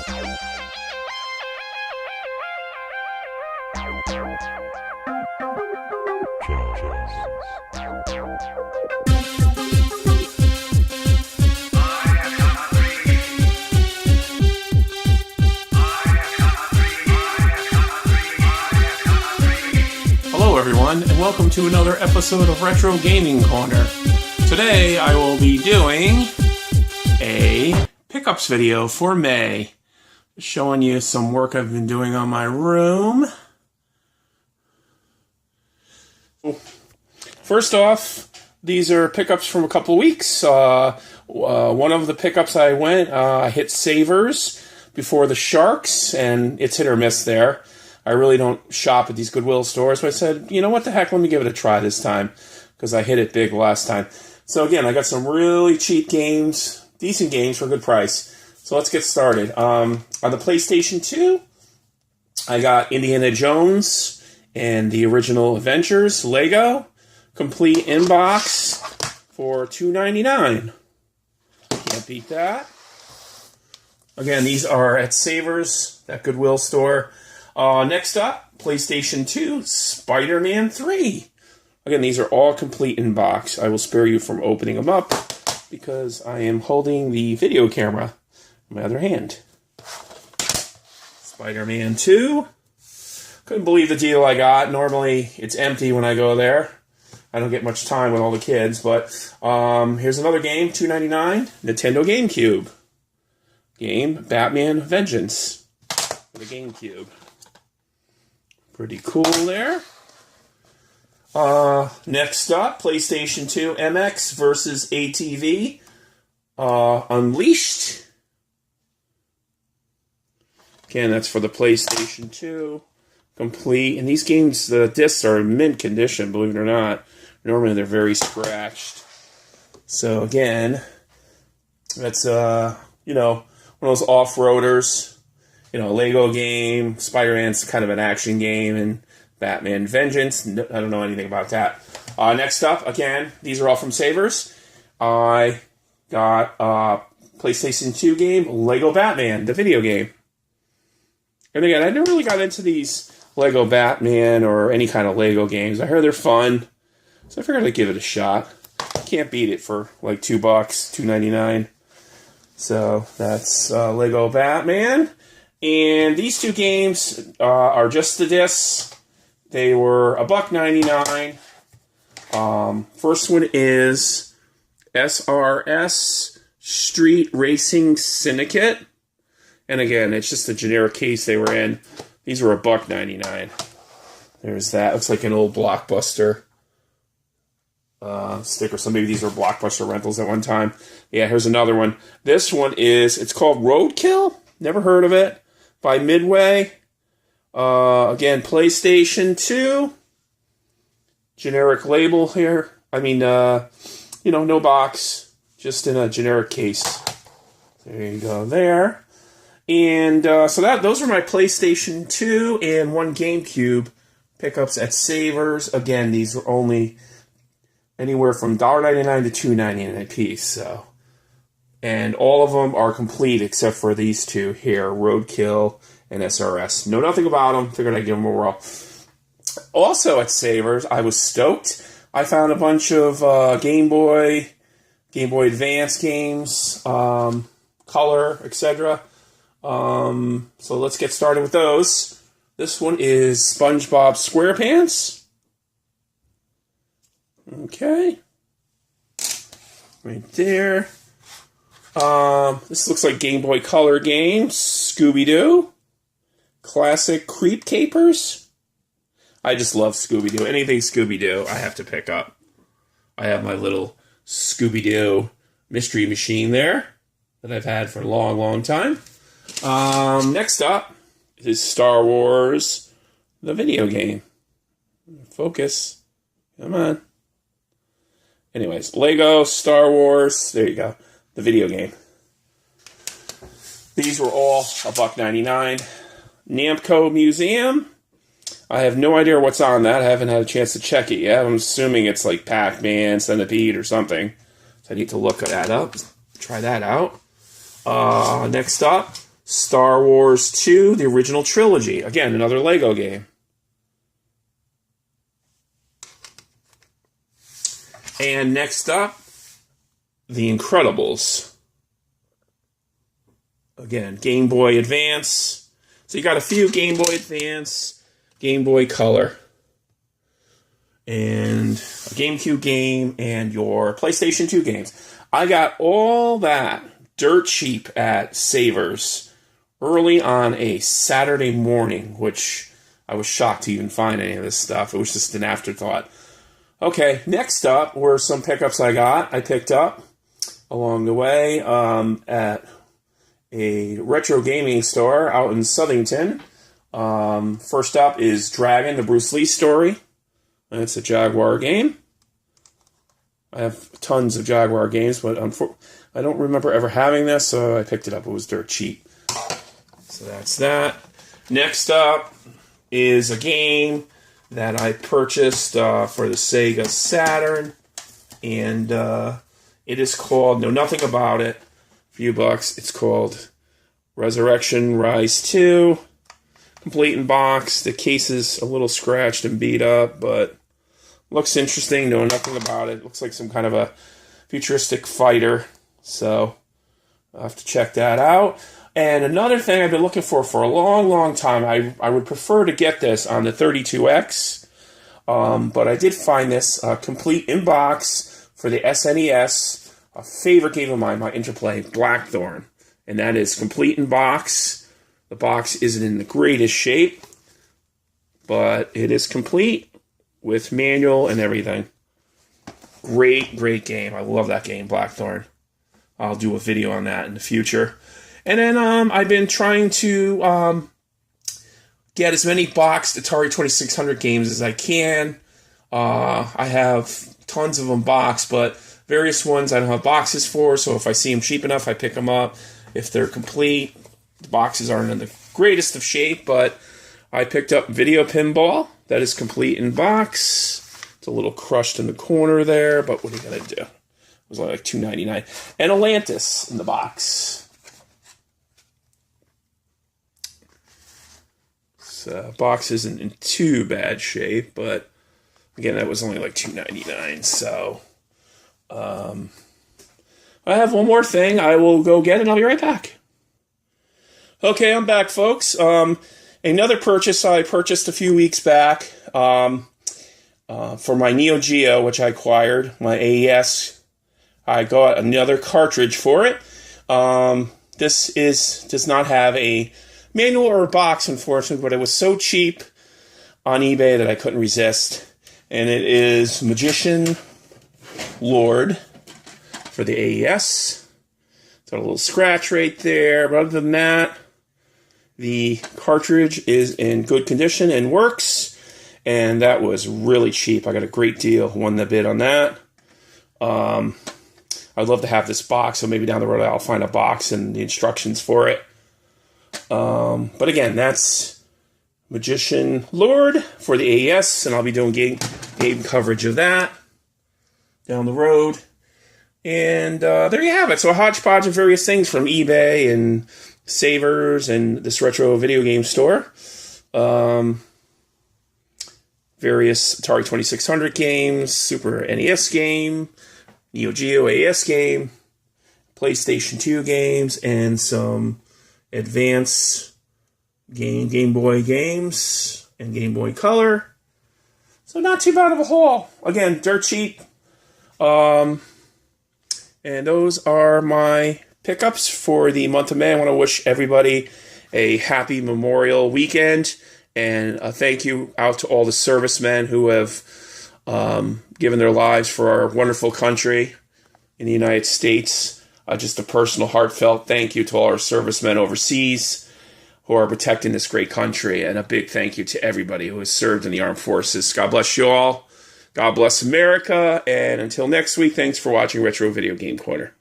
Hello everyone, and welcome to another episode of Retro Gaming Corner. Today I will be doing a pickups video for May, showing you some work I've been doing on my room. First off, these are pickups from a couple weeks. One of the pickups I hit Savers before the Sharks, and it's hit or miss there. I really don't shop at these Goodwill stores, but I said, you know what the heck, let me give it a try this time, because I hit it big last time. So again, I got some really cheap games, decent games for a good price. So let's get started. On the PlayStation 2, I got Indiana Jones and the original Adventures, Lego, complete in-box for $2.99. Can't beat that. Again, these are at Savers, that Goodwill store. Next up, PlayStation 2, Spider-Man 3. Again, these are all complete in box. I will spare you from opening them up because I am holding the video camera in my other hand. Spider-Man 2. Couldn't believe the deal I got. Normally, it's empty when I go there. I don't get much time with all the kids, but here's another game, $2.99, Nintendo GameCube. Game, Batman Vengeance for the GameCube. Pretty cool there. Next up, PlayStation 2 MX versus ATV Unleashed. Again, that's for the PlayStation 2. Complete. And these games, the discs are in mint condition, believe it or not. Normally they're very scratched. So again, that's, one of those off-roaders. A Lego game, Spider-Man's kind of an action game, and Batman Vengeance, I don't know anything about that. Next up, again, these are all from Savers. I got a PlayStation 2 game, Lego Batman, the video game. And again, I never really got into these Lego Batman or any kind of Lego games. I heard they're fun, so I figured I'd give it a shot. Can't beat it for like $2, $2.99. So that's Lego Batman. And these two games are just the discs. They were $1.99. First one is SRS Street Racing Syndicate. And again, it's just the generic case they were in. These were $1.99. There's that. Looks like an old Blockbuster sticker. So maybe these were Blockbuster rentals at one time. Yeah, here's another one. This one it's called Roadkill. Never heard of it. By Midway. Again, PlayStation 2. Generic label here. I mean, no box. Just in a generic case. There you go there. And so those are my PlayStation 2 and one GameCube pickups at Savers. Again, these are only anywhere from $1.99 to $2.99 a piece. So. And all of them are complete except for these two here, Roadkill and SRS. Know nothing about them. Figured I'd give them a whirl. Also at Savers, I was stoked. I found a bunch of Game Boy Advance games, Color, etc. So let's get started with those. This one is SpongeBob SquarePants. Okay. Right there. This looks like Game Boy Color games. Scooby-Doo. Classic Creep Capers. I just love Scooby-Doo. Anything Scooby-Doo, I have to pick up. I have my little Scooby-Doo mystery machine there that I've had for a long, long time. Next up is Star Wars, the video game. Focus. Come on. Anyways, Lego, Star Wars, there you go. The video game. These were all $1.99. Namco Museum. I have no idea what's on that. I haven't had a chance to check it yet. I'm assuming it's like Pac-Man, Centipede, or something. So I need to look that up. Try that out. Next up, Star Wars 2, the original trilogy. Again, another Lego game. And next up, The Incredibles. Again, Game Boy Advance. So you got a few Game Boy Advance, Game Boy Color, and a GameCube game, and your PlayStation 2 games. I got all that dirt cheap at Savers early on a Saturday morning, which I was shocked to even find any of this stuff. It was just an afterthought. Okay, next up were some pickups I picked up along the way at a retro gaming store out in Southington. First up is Dragon, the Bruce Lee story. It's a Jaguar game. I have tons of Jaguar games, but I don't remember ever having this, so I picked it up. It was dirt cheap. So that's that. Next up is a game that I purchased for the Sega Saturn, and it is called, know nothing about it, a few bucks, it's called Resurrection Rise 2, complete in box. The case is a little scratched and beat up, but looks interesting, know nothing about it. Looks like some kind of a futuristic fighter, so I'll have to check that out. And another thing I've been looking for a long, long time, I would prefer to get this on the 32X, but I did find this complete in box for the SNES, a favorite game of mine, my Interplay, Blackthorn. And that is complete in box. The box isn't in the greatest shape, but it is complete with manual and everything. Great, great game. I love that game, Blackthorn. I'll do a video on that in the future. And then I've been trying to get as many boxed Atari 2600 games as I can. I have tons of them boxed, but various ones I don't have boxes for, so if I see them cheap enough, I pick them up. If they're complete, the boxes aren't in the greatest of shape, but I picked up Video Pinball. That is complete in box. It's a little crushed in the corner there, but what are you going to do? It was only like $2.99. And Atlantis in the box. Box isn't in too bad shape, but again, that was only like $2.99. So I have one more thing I will go get, and I'll be right back. Okay, I'm back, folks. Another purchase I purchased a few weeks back for my Neo Geo, which I acquired, my AES. I got another cartridge for it. This does not have a manual or a box, unfortunately, but it was so cheap on eBay that I couldn't resist. And it is Magician Lord for the AES. It's got a little scratch right there, but other than that, the cartridge is in good condition and works, and that was really cheap. I got a great deal, won the bid on that. I'd love to have this box, so maybe down the road I'll find a box and the instructions for it. But again, that's Magician Lord for the AES, and I'll be doing game coverage of that down the road. And there you have it. So a hodgepodge of various things from eBay and Savers and this retro video game store. Various Atari 2600 games, Super NES game, Neo Geo AES game, PlayStation 2 games, and some Advance Game Boy games and Game Boy Color. So not too bad of a haul. Again, dirt cheap. And those are my pickups for the month of May. I want to wish everybody a happy Memorial Weekend, and a thank you out to all the servicemen who have given their lives for our wonderful country in the United States. Just a personal, heartfelt thank you to all our servicemen overseas who are protecting this great country, and a big thank you to everybody who has served in the armed forces. God bless you all. God bless America, and until next week, thanks for watching Retro Video Game Corner.